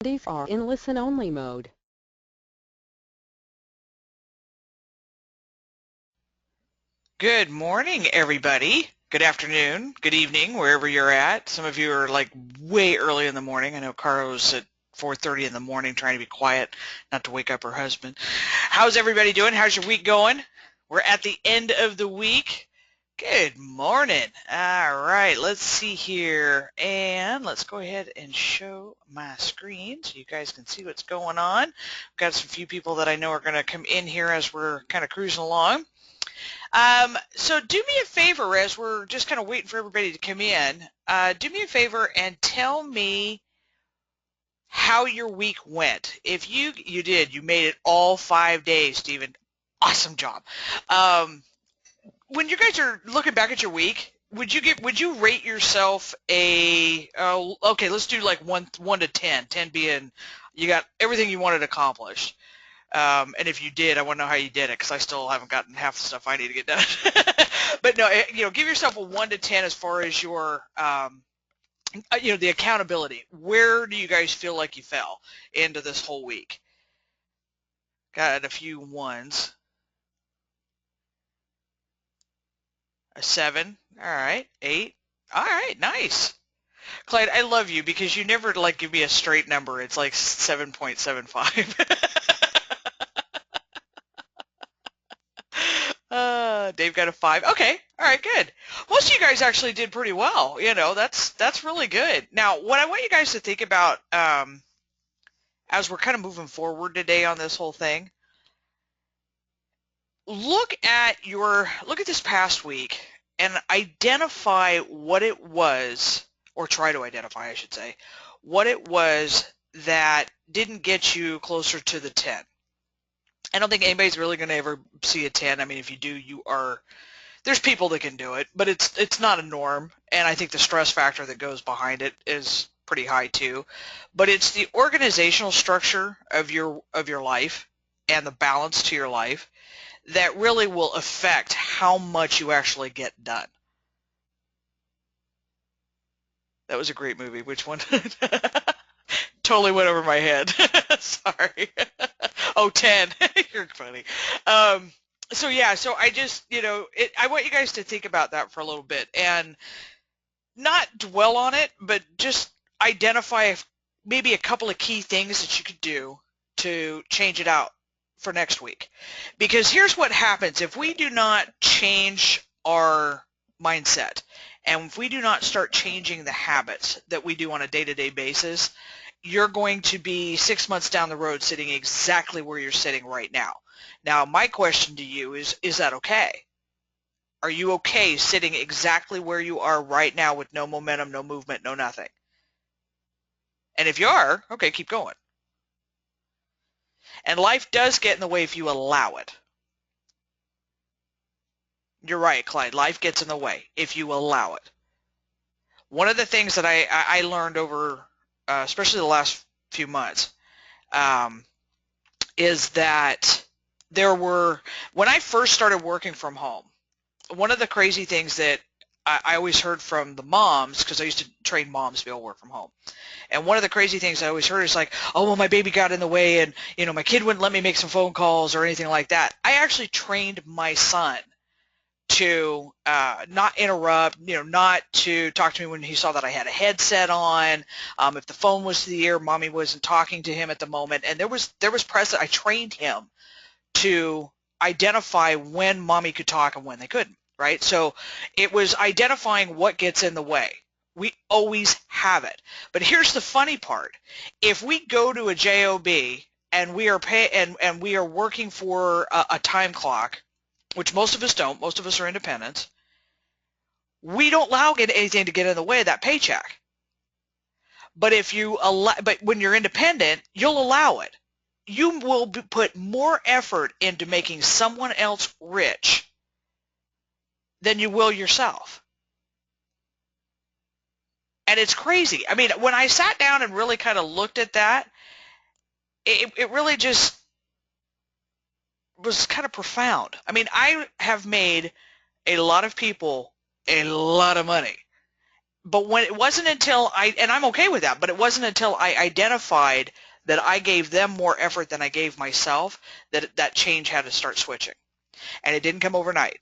are in listen-only mode. Good morning, everybody. Good afternoon, good evening, wherever you're at. Some of you are like way early in the morning. I know Carlos at 4:30 in the morning trying to be quiet, not to wake up her husband. How's everybody doing? How's your week going? We're at the end of the week. Good morning. All right, let's see here. And let's go ahead and show my screen so you guys can see what's going on. Got some few people that I know are going to come in here as we're kind of cruising along. So do me a favor as we're just kind of waiting for everybody to come in. Do me a favor and tell me how your week went. If you did, you made it all 5 days, Stephen. Awesome job. Um, when you guys are looking back at your week, would you rate yourself a okay, let's do like one to 10, 10 being you got everything you wanted accomplished. And if you did, I want to know how you did it because I still haven't gotten half the stuff I need to get done. But no, give yourself a 1 to 10 as far as your, the accountability. Where do you guys feel like you fell into this whole week? Got a few ones. A 7. All right. 8. All right. Nice. Clyde, I love you because you never like give me a straight number. It's like 7.75. Dave got a 5. Okay, all right, good. Most of you guys actually did pretty well. That's really good. Now, what I want you guys to think about as we're kind of moving forward today on this whole thing, look at this past week and identify what it was, or try to identify, I should say, what it was that didn't get you closer to the 10. I don't think anybody's really going to ever see a 10. I mean, if you do, there's people that can do it, but it's not a norm, and I think the stress factor that goes behind it is pretty high too. But it's the organizational structure of your life and the balance to your life that really will affect how much you actually get done. That was a great movie. Which one? Totally went over my head. Sorry. Oh, 10. You're funny. Um, so I just, I want you guys to think about that for a little bit and not dwell on it, but just identify maybe a couple of key things that you could do to change it out for next week. Because here's what happens if we do not change our mindset and if we do not start changing the habits that we do on a day-to-day basis, you're going to be 6 months down the road sitting exactly where you're sitting right now. Now, my question to you is that okay? Are you okay sitting exactly where you are right now with no momentum, no movement, no nothing? And if you are, okay, keep going. And life does get in the way if you allow it. You're right, Clyde. Life gets in the way if you allow it. One of the things that I learned over, especially the last few months, is that when I first started working from home, one of the crazy things that I always heard from the moms, because I used to train moms to be able to work from home. And one of the crazy things I always heard is like, oh, well, my baby got in the way and, my kid wouldn't let me make some phone calls or anything like that. I actually trained my son to not interrupt, not to talk to me when he saw that I had a headset on. If the phone was to the ear, mommy wasn't talking to him at the moment. And there was precedent. I trained him to identify when mommy could talk and when they couldn't, right? So it was identifying what gets in the way. We always have it. But here's the funny part. If we go to a job and we are and we are working for a time clock, which most of us don't, most of us are independents, we don't allow anything to get in the way of that paycheck. But but when you're independent, you'll allow it. You will put more effort into making someone else rich than you will yourself. And it's crazy. I mean, when I sat down and really kind of looked at that, it really just was kind of profound. I mean, I have made a lot of people a lot of money. But when it wasn't until and I'm okay with that, but it wasn't until I identified that I gave them more effort than I gave myself that that change had to start switching. And it didn't come overnight.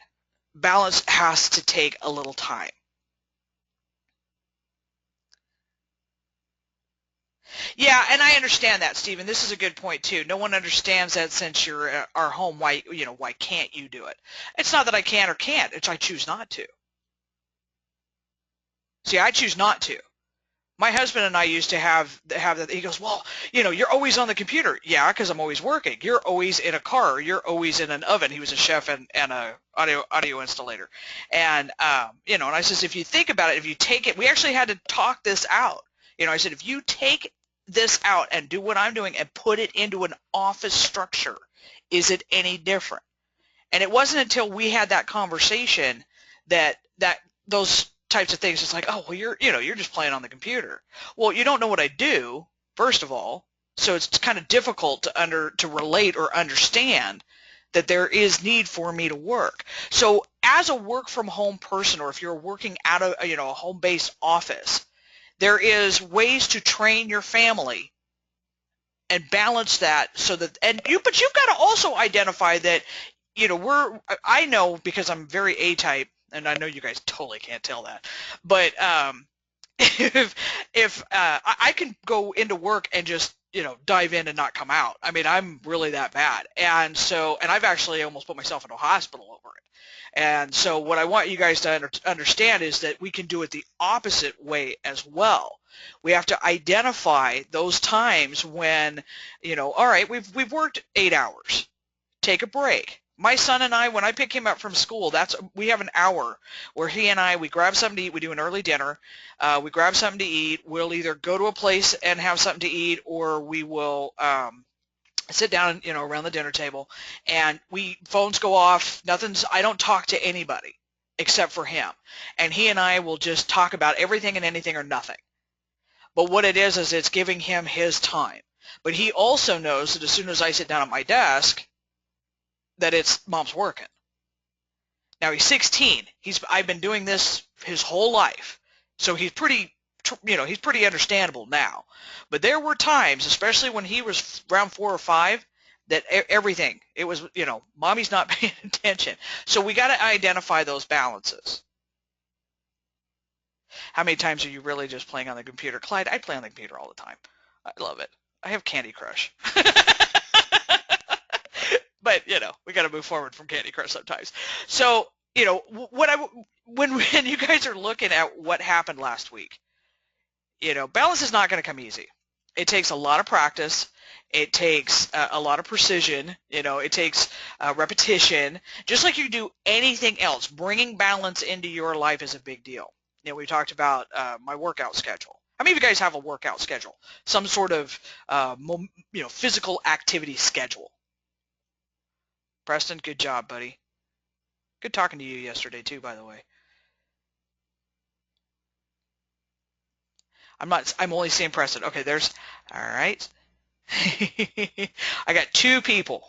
Balance has to take a little time. Yeah, and I understand that, Stephen. This is a good point too. No one understands that since you're our home, why why can't you do it? It's not that I can or can't. It's I choose not to. See, I choose not to. My husband and I used to have that. He goes, well, you're always on the computer. Yeah, because I'm always working. You're always in a car. You're always in an oven. He was a chef and a audio installator, and and I says, if you think about it, if you take it, we actually had to talk this out. I said, if you take this out and do what I'm doing and put it into an office structure, is it any different? And it wasn't until we had that conversation that those types of things, it's like, oh, well, you're just playing on the computer. Well, you don't know what I do, first of all, so it's kind of difficult to relate or understand that there is need for me to work. So as a work from home person, or if you're working out of a home-based office, there is ways to train your family and balance that so that but you've got to also identify that I know, because I'm very A-type, and I know you guys totally can't tell that, but if I can go into work and just dive in and not come out. I mean, I'm really that bad, and I've actually almost put myself in a hospital over it. And so what I want you guys to understand is that we can do it the opposite way as well. We have to identify those times when, all right, we've worked 8 hours. Take a break. My son and I, when I pick him up from school, we have an hour where he and we grab something to eat. We do an early dinner. We grab something to eat. We'll either go to a place and have something to eat, or we will sit down, around the dinner table, and phones go off. I don't talk to anybody except for him. And he and I will just talk about everything and anything or nothing. But what it is it's giving him his time. But he also knows that as soon as I sit down at my desk, that it's mom's working. Now he's 16. I've been doing this his whole life, so he's pretty understandable now. But there were times, especially when he was around 4 or 5, that everything it was mommy's not paying attention. So we got to identify those balances. How many times are you really just playing on the computer, Clyde? I play on the computer all the time. I love it. I have Candy Crush. But we got to move forward from Candy Crush sometimes. So when you guys are looking at what happened last week, balance is not going to come easy. It takes a lot of practice. It takes a lot of precision. It takes repetition. Just like you do anything else, bringing balance into your life is a big deal. We talked about my workout schedule. How many of you guys have a workout schedule? Some sort of physical activity schedule? Preston, good job, buddy. Good talking to you yesterday too, by the way. I'm only seeing Preston. Okay, all right. I got 2 people.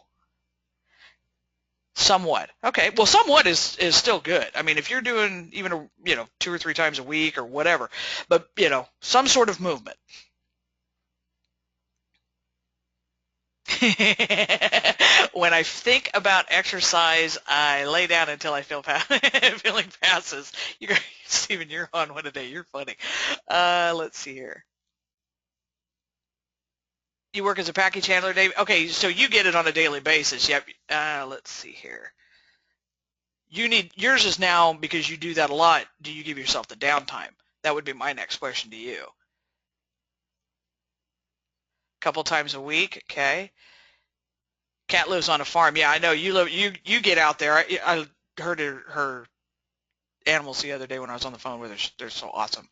Somewhat. Okay, well, somewhat is still good. I mean, if you're doing even 2 or 3 times a week or whatever, but some sort of movement. When I think about exercise, I lay down until I feel feeling passes. You guys, Stephen, you're on one today. You're funny. Let's see here. You work as a package handler, Dave? Okay, so you get it on a daily basis. Yep. Let's see here. Yours is now, because you do that a lot, do you give yourself the downtime? That would be my next question to you. A couple times a week, okay. Cat lives on a farm. Yeah, I know you get out there. I heard her animals the other day when I was on the phone with her. They're so awesome.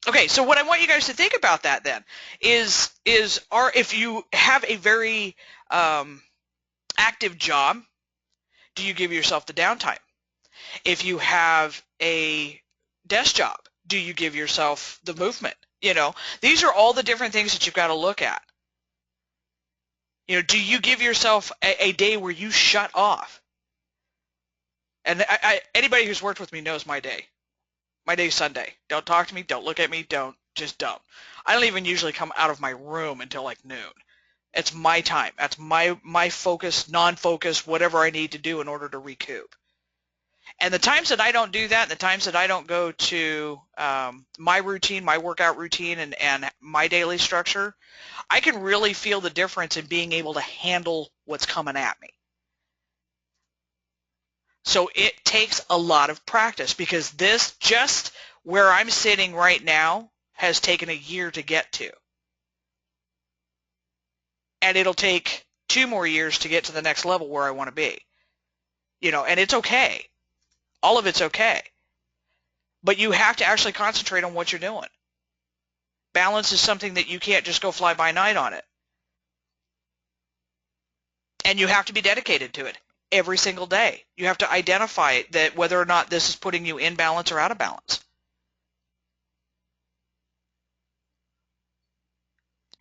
Okay, so what I want you guys to think about that then is if you have a very active job, do you give yourself the downtime? If you have a desk job, do you give yourself the movement? These are all the different things that you've got to look at. Do you give yourself a day where you shut off? And anybody who's worked with me knows my day. My day's Sunday. Don't talk to me. Don't look at me. Just don't. I don't even usually come out of my room until like noon. It's my time. That's my focus, non-focus, whatever I need to do in order to recoup. And the times that I don't do that, the times that I don't go to my routine, my workout routine, and my daily structure, I can really feel the difference in being able to handle what's coming at me. So it takes a lot of practice, because this, just where I'm sitting right now, has taken a year to get to. And it'll take 2 more years to get to the next level where I want to be. And it's okay. All of it's okay. But you have to actually concentrate on what you're doing. Balance is something that you can't just go fly by night on it. And you have to be dedicated to it every single day. You have to identify that whether or not this is putting you in balance or out of balance.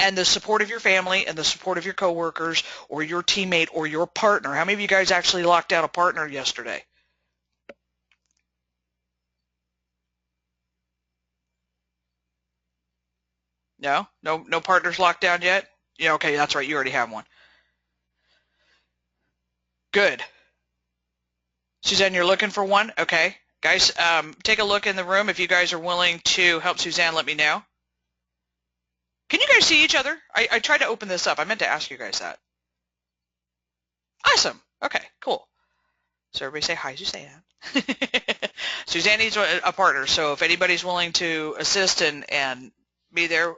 And the support of your family and the support of your coworkers or your teammate or your partner. How many of you guys actually locked down a partner yesterday? No? No partners locked down yet? Yeah, okay, that's right. You already have one. Good. Suzanne, you're looking for one? Okay. Guys, take a look in the room. If you guys are willing to help Suzanne, let me know. Can you guys see each other? I tried to open this up. I meant to ask you guys that. Awesome. Okay, cool. So everybody say hi, Suzanne. Suzanne needs a partner, so if anybody's willing to assist and be there.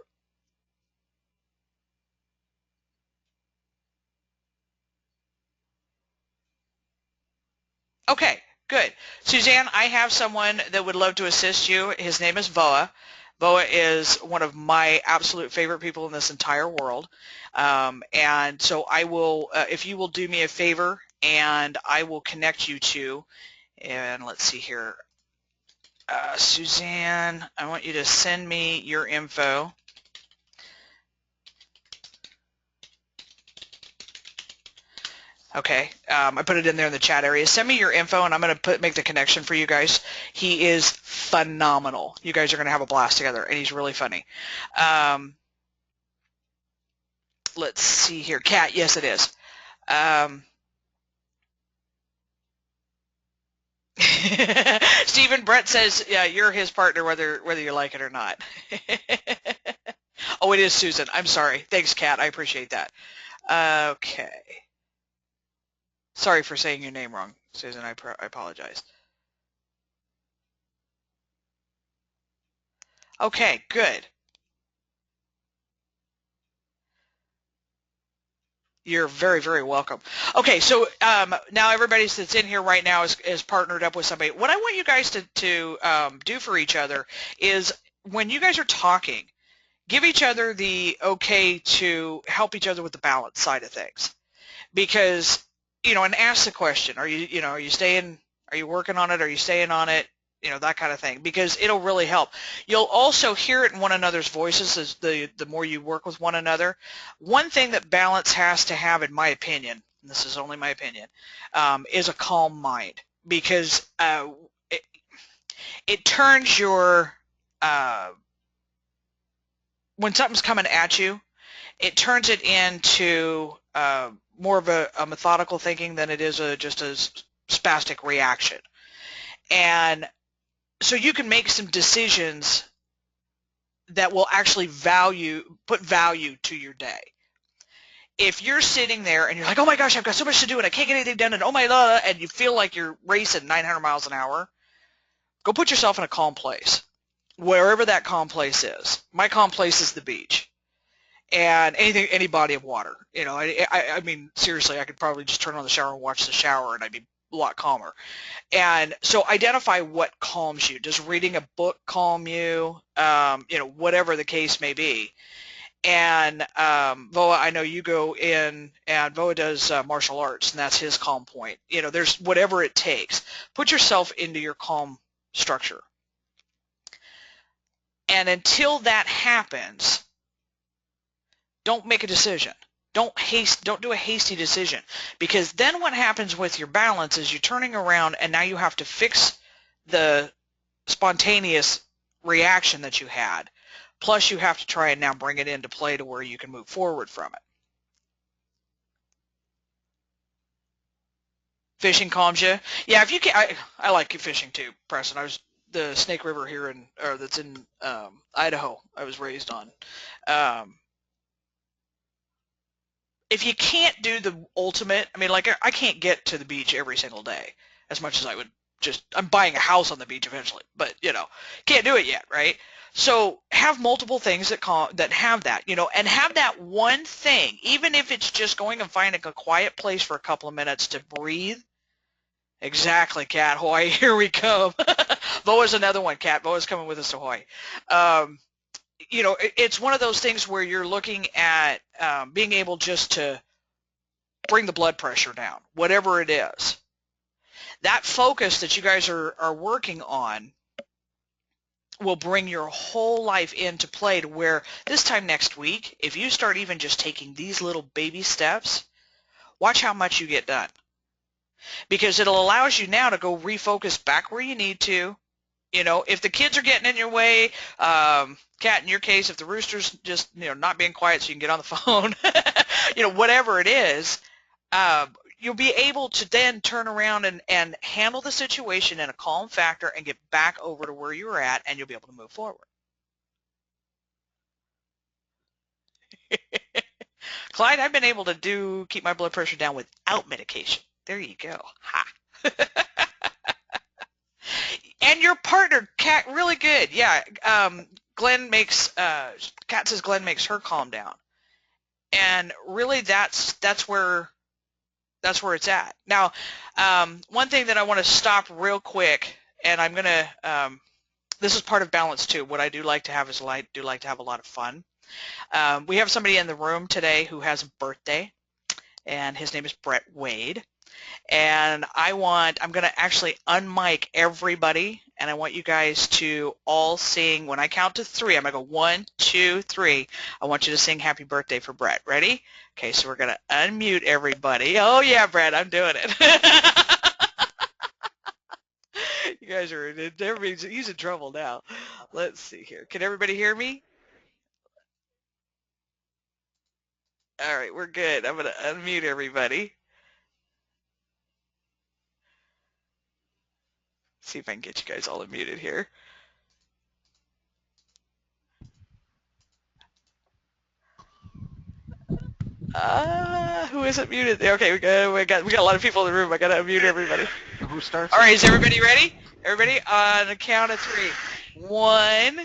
Okay, good. Suzanne, I have someone that would love to assist you. His name is Voa. Voa is one of my absolute favorite people in this entire world. And so I will, if you will do me a favor, and I will connect you to, and let's see here, Suzanne, I want you to send me your info. Okay, I put it in there in the chat area. Send me your info, and I'm going to make the connection for you guys. He is phenomenal. You guys are going to have a blast together, and he's really funny. Let's see here. Kat, yes, it is. Stephen Brett says, yeah, you're his partner whether you like it or not. Oh, it is Susan. I'm sorry. Thanks, Kat. I appreciate that. Okay. Sorry for saying your name wrong, Susan. I apologize. Okay, good. You're very, very welcome. Okay, so now everybody that's in here right now is partnered up with somebody. What I want you guys to do for each other is, when you guys are talking, give each other the okay to help each other with the balance side of things. Because, and ask the question, are you working on it? Are you staying on it? That kind of thing, because it'll really help. You'll also hear it in one another's voices as the more you work with one another. One thing that balance has to have, in my opinion, and this is only my opinion, is a calm mind, because it turns your, when something's coming at you, it turns it into more of a methodical thinking than it is just a spastic reaction. And so you can make some decisions that will actually put value to your day. If you're sitting there and you're like, oh my gosh, I've got so much to do and I can't get anything done, and oh my god, and you feel like you're racing 900 miles an hour, go put yourself in a calm place, wherever that calm place is. My calm place is the beach. And any body of water. I mean, seriously, I could probably just turn on the shower and watch the shower, and I'd be a lot calmer. And so identify what calms you. Does reading a book calm you? Whatever the case may be. And Voa, I know you go in, and Voa does martial arts, and that's his calm point. There's whatever it takes. Put yourself into your calm structure. And until that happens, don't make a decision. Don't do a hasty decision, because then what happens with your balance is you're turning around and now you have to fix the spontaneous reaction that you had. Plus, you have to try and now bring it into play to where you can move forward from it. Fishing calms you. Yeah, if you can, I like fishing too, Preston. I was the Snake River here or that's in Idaho. I was raised on. Um, if you can't do the ultimate, I mean, like I can't get to the beach every single day as much as I would just, I'm buying a house on the beach eventually, but can't do it yet, right? So have multiple things that have that, and have that one thing, even if it's just going and finding a quiet place for a couple of minutes to breathe. Exactly, Cat. Hawaii, here we come. Boa's another one, Cat. Boa's coming with us to Hawaii. Um, it's one of those things where you're looking at being able just to bring the blood pressure down, whatever it is. That focus that you guys are working on will bring your whole life into play to where this time next week, if you start even just taking these little baby steps, watch how much you get done. Because it'll allow you now to go refocus back where you need to. If the kids are getting in your way, Cat, in your case, if the rooster's just, not being quiet so you can get on the phone, whatever it is, you'll be able to then turn around and handle the situation in a calm factor and get back over to where you were at, and you'll be able to move forward. Clyde, I've been able to keep my blood pressure down without medication. There you go. Ha. And your partner, Kat, really good. Yeah. Glenn makes, Kat says Glenn makes her calm down. And really that's where it's at. Now, one thing that I want to stop real quick, and I'm going to, this is part of balance too. What I do like to have is I do like to have a lot of fun. We have somebody in the room today who has a birthday, and his name is Brett Wade. And I'm going to actually unmic everybody, and I want you guys to all sing. When I count to 3, I'm going to go 1, 2, 3. I want you to sing happy birthday for Brett. Ready? Okay, so we're going to unmute everybody. Oh, yeah, Brett, I'm doing it. You guys are in it. He's in trouble now. Let's see here. Can everybody hear me? All right, we're good. I'm going to unmute everybody. See if I can get you guys all unmuted here. Who isn't muted? Okay, we got a lot of people in the room. I gotta unmute everybody. Who starts? All right, is everybody ready? Everybody on the count of 3. 1,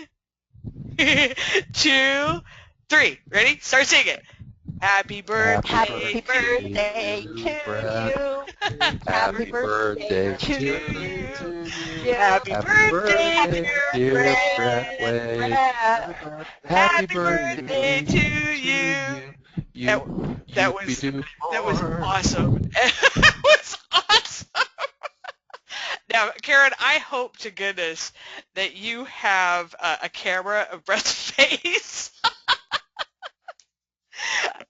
2, 3. Ready? Start singing. Happy birthday, Happy birthday to you. Happy birthday to you. Happy birthday, dear Brett. Brett Wade. Happy birthday to you. That was awesome. That was awesome. Now, Karen, I hope to goodness that you have a camera of Brett's face.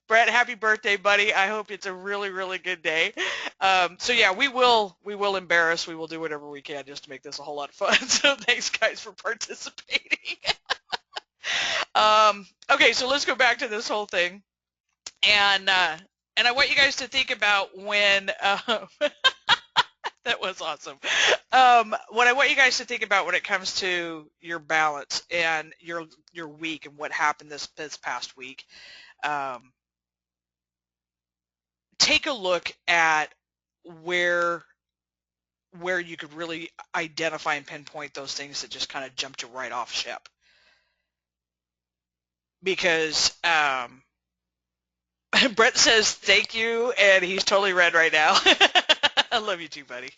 Brett, happy birthday, buddy. I hope it's a really, really good day. So yeah, we will embarrass. We will do whatever we can just to make this a whole lot of fun. So thanks, guys, for participating. Okay, so let's go back to this whole thing, and I want you guys to think about when. That was awesome. What I want you guys to think about when it comes to your balance and your week and what happened this past week. Take a look at where you could really identify and pinpoint those things that just kind of jumped you right off ship. Because Brett says thank you, and he's totally red right now. I love you too, buddy.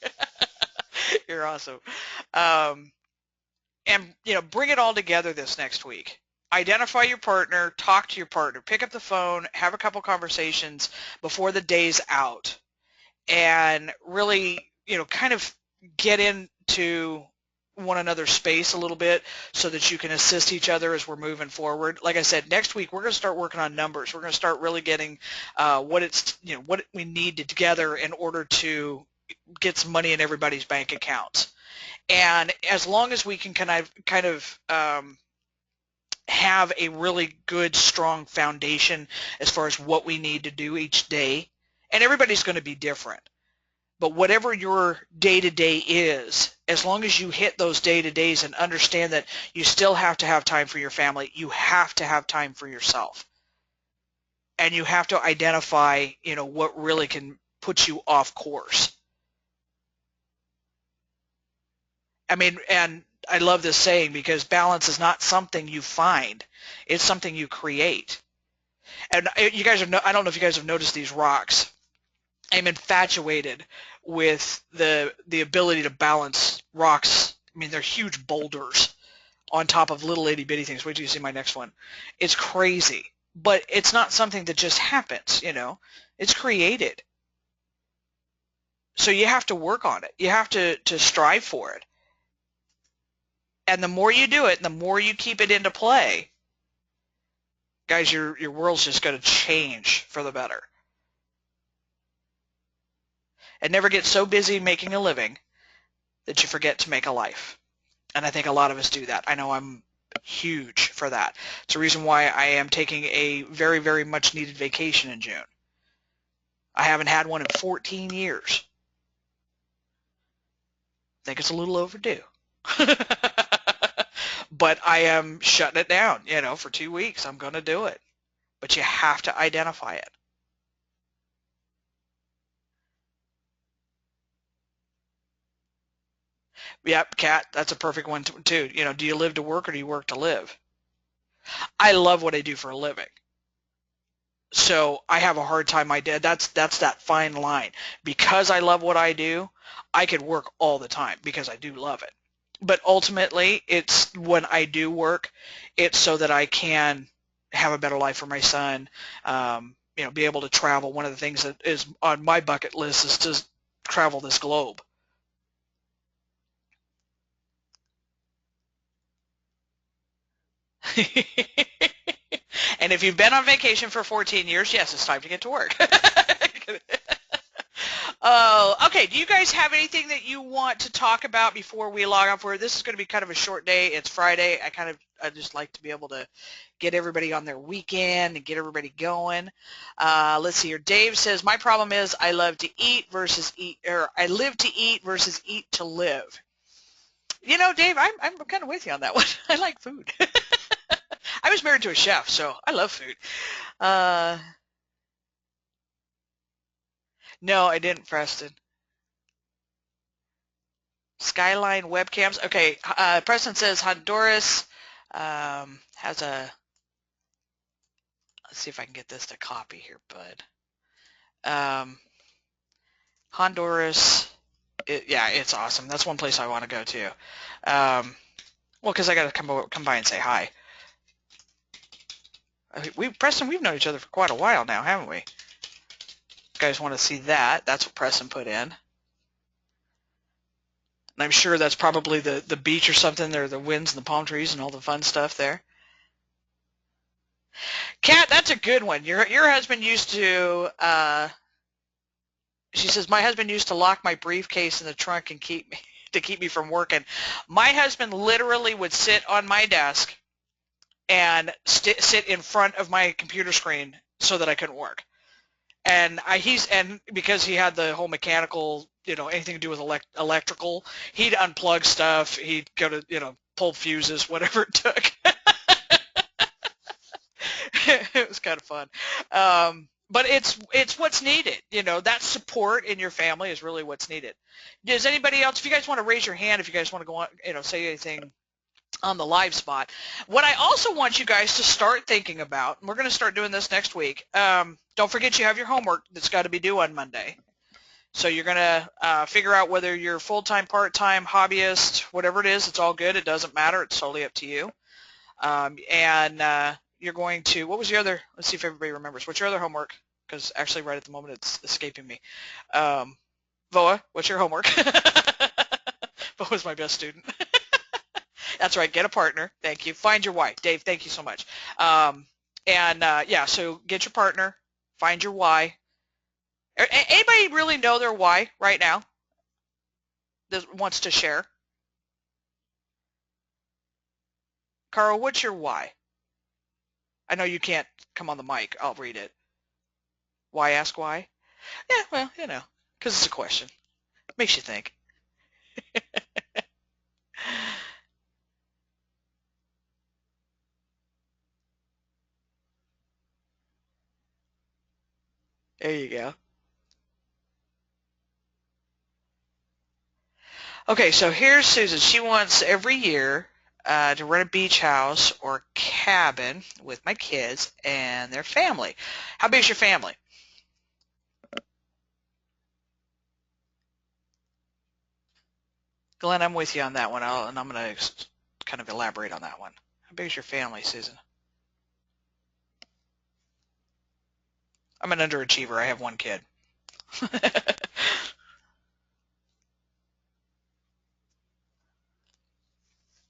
You're awesome. And bring it all together this next week. Identify your partner, talk to your partner, pick up the phone, have a couple conversations before the day's out, and really, kind of get into one another's space a little bit so that you can assist each other as we're moving forward. Like I said, next week we're going to start working on numbers. We're going to start really getting what we need together in order to get some money in everybody's bank accounts. And as long as we can kind of have a really good, strong foundation as far as what we need to do each day, and everybody's going to be different. But whatever your day-to-day is, as long as you hit those day-to-days and understand that you still have to have time for your family, you have to have time for yourself. And you have to identify, what really can put you off course. I mean, and I love this saying because balance is not something you find. It's something you create. And you guys I don't know if you guys have noticed these rocks. I'm infatuated with the ability to balance rocks. I mean, they're huge boulders on top of little itty bitty things. Wait till you see my next one. It's crazy, but it's not something that just happens, It's created. So you have to work on it. You have to strive for it. And the more you do it, and the more you keep it into play, guys, your world's just going to change for the better. And never get so busy making a living that you forget to make a life. And I think a lot of us do that. I know I'm huge for that. It's the reason why I am taking a very, very much needed vacation in June. I haven't had one in 14 years. I think it's a little overdue. But I am shutting it down, for 2 weeks. I'm going to do it. But you have to identify it. Yep, Kat, that's a perfect one too. Do you live to work or do you work to live? I love what I do for a living. So I have a hard time. That's that fine line. Because I love what I do, I could work all the time because I do love it. But ultimately, it's when I do work, it's so that I can have a better life for my son, be able to travel. One of the things that is on my bucket list is to travel this globe. And if you've been on vacation for 14 years, yes, it's time to get to work. Oh, okay. Do you guys have anything that you want to talk about before we log off? This is going to be kind of a short day. It's Friday. I just like to be able to get everybody on their weekend and get everybody going. Let's see here. Dave says, my problem is I live to eat versus eat to live. Dave, I'm kind of with you on that one. I like food. I was married to a chef, so I love food. No, I didn't, Preston. Skyline webcams. Okay, Preston says Honduras has a. Let's see if I can get this to copy here, bud. Honduras. It's awesome. That's one place I want to go to. Well, because I got to come by and say hi. Preston, we've known each other for quite a while now, haven't we? You guys want to see that? That's what Preston put in. And I'm sure that's probably the beach or something. There are the winds and the palm trees and all the fun stuff there. Kat, that's a good one. Your husband used to, she says, my husband used to lock my briefcase in the trunk and keep me from working. My husband literally would sit on my desk and sit in front of my computer screen so that I couldn't work. And because he had the whole mechanical, anything to do with electrical, he'd unplug stuff. He'd go to, pull fuses, whatever it took. It was kind of fun. But it's what's needed. That support in your family is really what's needed. Does anybody else, if you guys want to raise your hand, if you guys want to go on, say anything on the live spot. What I also want you guys to start thinking about, and we're going to start doing this next week, don't forget you have your homework that's got to be due on Monday. So you're going to figure out whether you're full-time, part-time, hobbyist, whatever it is, it's all good. It doesn't matter. It's totally up to you. And you're going to, what was your other, let's see if everybody remembers. What's your other homework? Because actually right at the moment it's escaping me. Voa, what's your homework? Voa's my best student. That's right. Get a partner. Thank you. Find your why. Dave, thank you so much. So get your partner. Find your why. Anybody really know their why right now that wants to share? Carl, what's your why? I know you can't come on the mic. I'll read it. Why ask why? Yeah, well, because it's a question. Makes you think. There you go. Okay, so here's Susan. She wants every year to rent a beach house or cabin with my kids and their family. How big is your family? Glenn, I'm with you on that one, and I'm going to kind of elaborate on that one. How big is your family, Susan? I'm an underachiever. I have one kid.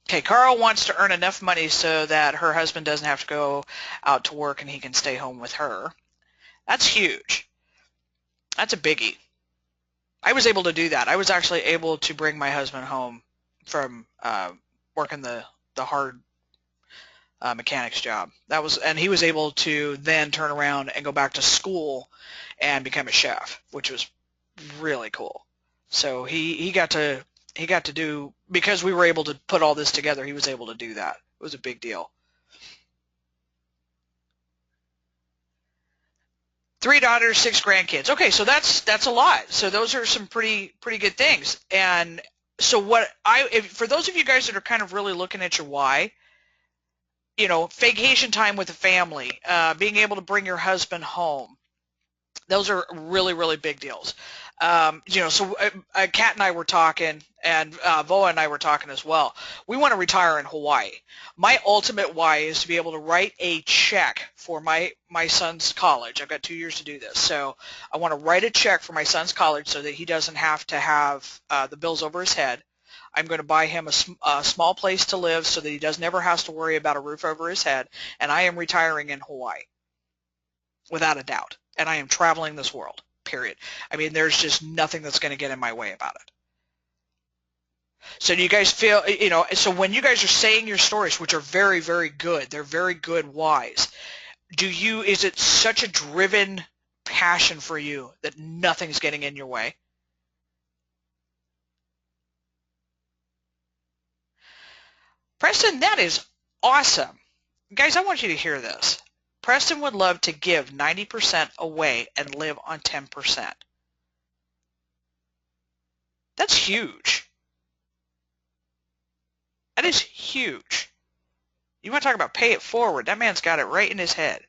Okay, Carl wants to earn enough money so that her husband doesn't have to go out to work and he can stay home with her. That's huge. That's a biggie. I was able to do that. I was actually able to bring my husband home from working the hard mechanics job. And he was able to then turn around and go back to school and become a chef, which was really cool. So he got to do, because we were able to put all this together, he was able to do that. It was a big deal. 3 daughters, 6 grandkids. Okay, so that's a lot. So those are some pretty good things. And so for those of you guys that are kind of really looking at your why, vacation time with the family, being able to bring your husband home, those are really big deals. So Kat and I were talking, and Voa and I were talking as well. We want to retire in Hawaii. My ultimate why is to be able to write a check for my son's college. I've got 2 years to do this. So I want to write a check for my son's college so that he doesn't have to have the bills over his head. I'm going to buy him a small place to live so that he never has to worry about a roof over his head. And I am retiring in Hawaii, without a doubt. And I am traveling this world, period. I mean, there's just nothing that's going to get in my way about it. So do you guys feel, so when you guys are saying your stories, which are very good, they're very good whys, is it such a driven passion for you that nothing's getting in your way? Preston, that is awesome. Guys, I want you to hear this. Preston would love to give 90% away and live on 10%. That's huge. That is huge. You want to talk about pay it forward? That man's got it right in his head.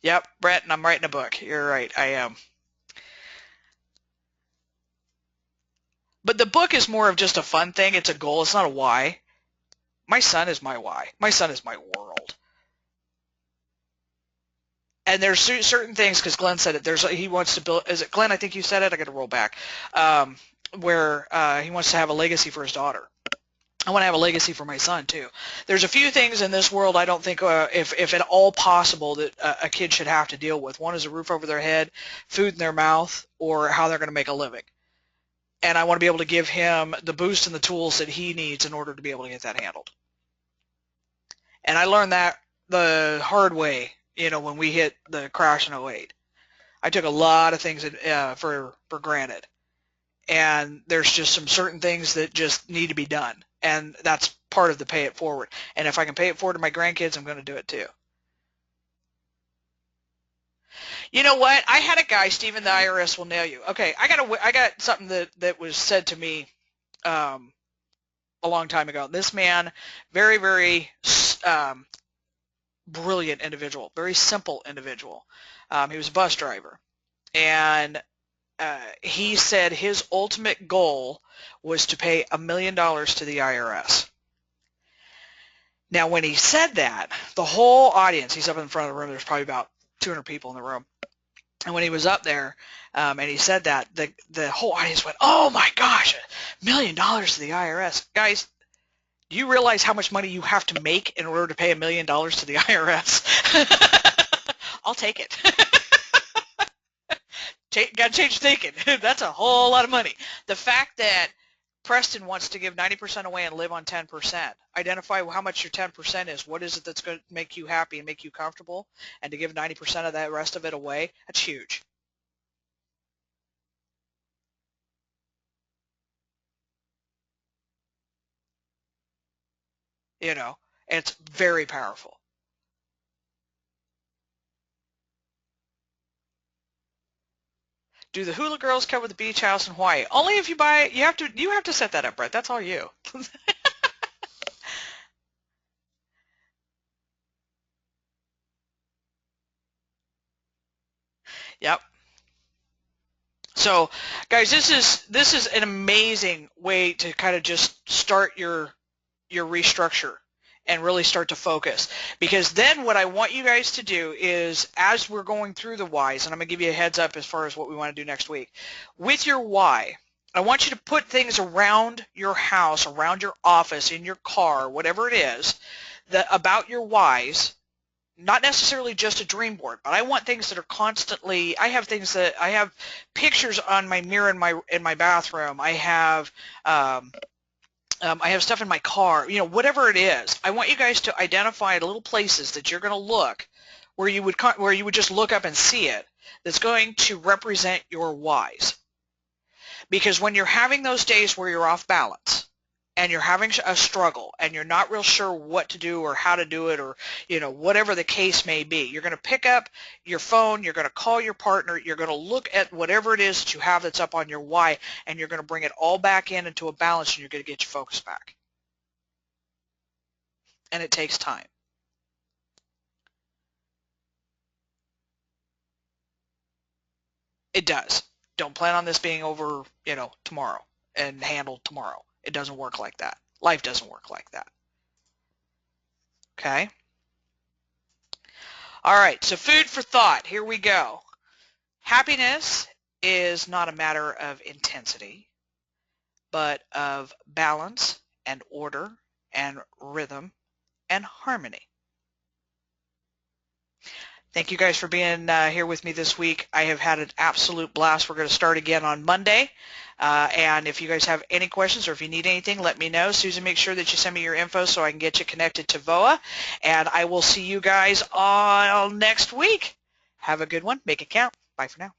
Yep, Brett, and I'm writing a book. You're right, I am. But the book is more of just a fun thing. It's a goal. It's not a why. My son is my why. My son is my world. And there's certain things, because Glenn said it, he wants to build, is it Glenn? I think you said it. I got to roll back. Where he wants to have a legacy for his daughter. I want to have a legacy for my son, too. There's a few things in this world I don't think, if at all possible, that a kid should have to deal with. One is a roof over their head, food in their mouth, or how they're going to make a living. And I want to be able to give him the boost and the tools that he needs in order to be able to get that handled. And I learned that the hard way, when we hit the crash in '08. I took a lot of things for granted. And there's just some certain things that just need to be done. And that's part of the pay it forward. And if I can pay it forward to my grandkids, I'm going to do it too. You know what? I had a guy, Stephen, the IRS will nail you. Okay, I got something that was said to me a long time ago. This man, very brilliant individual, very simple individual. He was a bus driver. And he said his ultimate goal was to pay $1 million to the IRS. Now, when he said that, the whole audience, he's up in front of the room, there's probably about 200 people in the room. And when he was up there and he said that, the whole audience went, oh my gosh, $1 million to the IRS. Guys, do you realize how much money you have to make in order to pay $1 million to the IRS? I'll take it. Got to change thinking. That's a whole lot of money. The fact that Preston wants to give 90% away and live on 10%. Identify how much your 10% is. What is it that's going to make you happy and make you comfortable? And to give 90% of that rest of it away, that's huge. You know, it's very powerful. Do the hula girls come with the beach house in Hawaii? Only if you buy it. You have to set that up, Brett. That's all you. Yep. So, guys, this is an amazing way to kind of just start your restructure and really start to focus, because then what I want you guys to do is, as we're going through the whys, and I'm going to give you a heads up as far as what we want to do next week with your why, I want you to put things around your house, around your office, in your car, whatever it is, that about your whys. Not necessarily just a dream board, but I want things that are constantly. I have pictures on my mirror in my bathroom. I have stuff in my car, whatever it is. I want you guys to identify little places that you're going to look where you would just look up and see it, that's going to represent your whys. Because when you're having those days where you're off balance and you're having a struggle and you're not real sure what to do or how to do it, or whatever the case may be, you're going to pick up your phone, you're going to call your partner, you're going to look at whatever it is that you have that's up on your why, and you're going to bring it all back into a balance, and you're going to get your focus back. And it takes time. It does. Don't plan on this being over, tomorrow and handled tomorrow. It doesn't work like that. Life doesn't work like that. Okay? All right, so food for thought. Here we go. Happiness is not a matter of intensity, but of balance and order and rhythm and harmony. Thank you guys for being here with me this week. I have had an absolute blast. We're going to start again on Monday. And if you guys have any questions or if you need anything, let me know. Susan, make sure that you send me your info so I can get you connected to VOA. And I will see you guys all next week. Have a good one. Make it count. Bye for now.